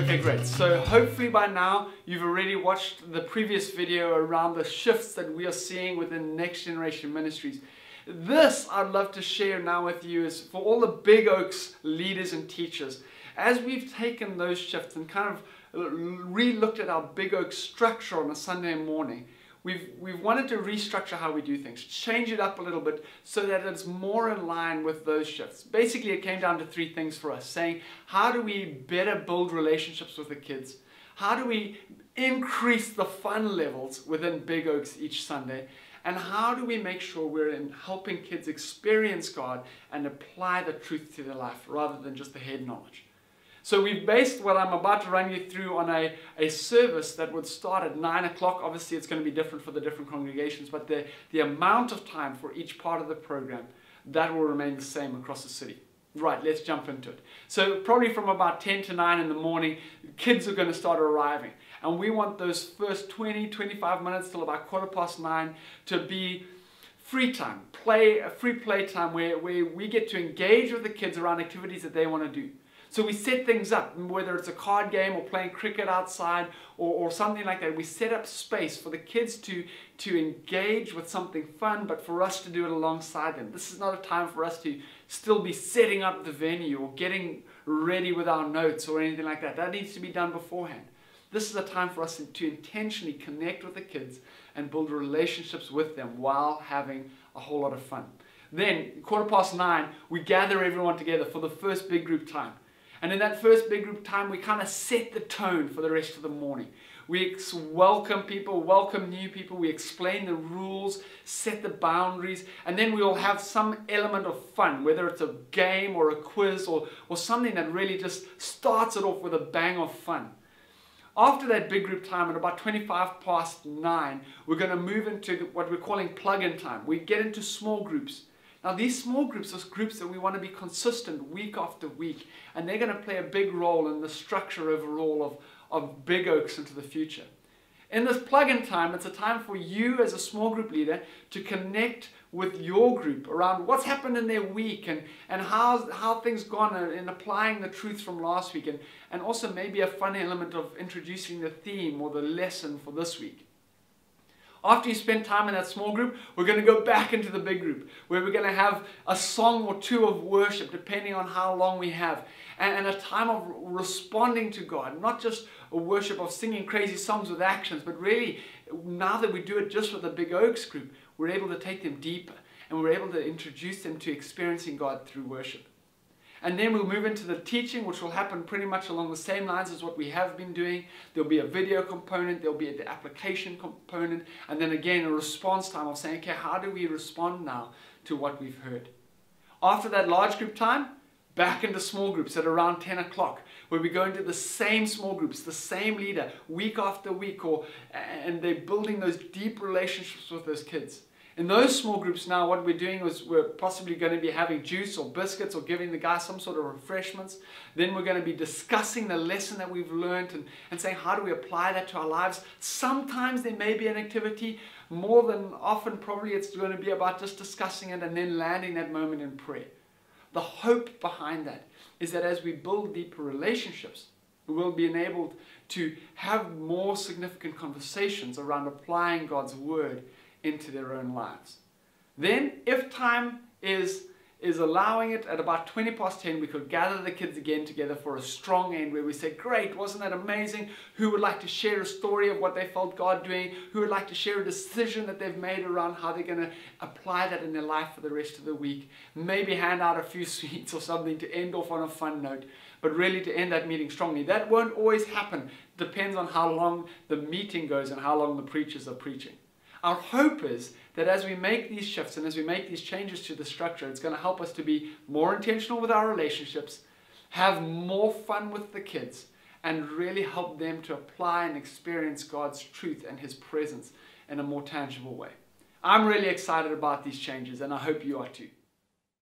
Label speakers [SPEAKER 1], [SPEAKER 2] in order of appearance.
[SPEAKER 1] Okay, great. So hopefully by now you've already watched the previous video around the shifts that we are seeing within Next Generation Ministries. This I'd love to share now with you is for all the Big Oaks leaders and teachers. As we've taken those shifts and kind of re-looked at our Big Oak structure on a Sunday morning, we've wanted to restructure how we do things, change it up a little bit so that it's more in line with those shifts. Basically, it came down to three things for us, saying how do we better build relationships with the kids? How do we increase the fun levels within Big Oaks each Sunday? And how do we make sure we're in helping kids experience God and apply the truth to their life rather than just the head knowledge? So we've based what I'm about to run you through on a service that would start at 9 o'clock. Obviously, it's going to be different for the different congregations, but the amount of time for each part of the program, that will remain the same across the city. Right, let's jump into it. So probably from about 10 to 9 in the morning, kids are going to start arriving. And we want those first 20, 25 minutes till about 9:15 to be free time, free play time where we get to engage with the kids around activities that they want to do. So we set things up, whether it's a card game or playing cricket outside or something like that. We set up space for the kids to engage with something fun, but for us to do it alongside them. This is not a time for us to still be setting up the venue or getting ready with our notes or anything like that. That needs to be done beforehand. This is a time for us to intentionally connect with the kids and build relationships with them while having a whole lot of fun. Then, 9:15, we gather everyone together for the first big group time. And in that first big group time, we kind of set the tone for the rest of the morning. We welcome people, welcome new people, we explain the rules, set the boundaries, and then we will have some element of fun, whether it's a game or a quiz or something that really just starts it off with a bang of fun. After that big group time, at about 9:25, we're going to move into what we're calling plug-in time. We get into small groups. Now these small groups are groups that we want to be consistent week after week, and they're going to play a big role in the structure overall of Big Oaks into the future. In this plug-in time, it's a time for you as a small group leader to connect with your group around what's happened in their week and how things gone in applying the truth from last week, and also maybe a fun element of introducing the theme or the lesson for this week. After you spend time in that small group, we're going to go back into the big group where we're going to have a song or two of worship depending on how long we have, and a time of responding to God, not just a worship of singing crazy songs with actions, but really now that we do it just with the Big Oaks group, we're able to take them deeper and we're able to introduce them to experiencing God through worship. And then we'll move into the teaching, which will happen pretty much along the same lines as what we have been doing. There'll be a video component, there'll be the application component, and then again a response time of saying, okay, how do we respond now to what we've heard? After that large group time, back into small groups at around 10 o'clock, where we go into the same small groups, the same leader, week after week, and they're building those deep relationships with those kids. In those small groups now, what we're doing is we're possibly going to be having juice or biscuits or giving the guys some sort of refreshments. Then we're going to be discussing the lesson that we've learned and saying, how do we apply that to our lives? Sometimes there may be an activity. More than often, probably it's going to be about just discussing it and then landing that moment in prayer. The hope behind that is that as we build deeper relationships, we will be enabled to have more significant conversations around applying God's word into their own lives. Then, if time is allowing it, at about 10:20, we could gather the kids again together for a strong end where we say, great, wasn't that amazing? Who would like to share a story of what they felt God doing? Who would like to share a decision that they've made around how they're going to apply that in their life for the rest of the week? Maybe hand out a few sweets or something to end off on a fun note, but really to end that meeting strongly. That won't always happen. Depends on how long the meeting goes and how long the preachers are preaching. Our hope is that as we make these shifts and as we make these changes to the structure, it's going to help us to be more intentional with our relationships, have more fun with the kids, and really help them to apply and experience God's truth and His presence in a more tangible way. I'm really excited about these changes, and I hope you are too.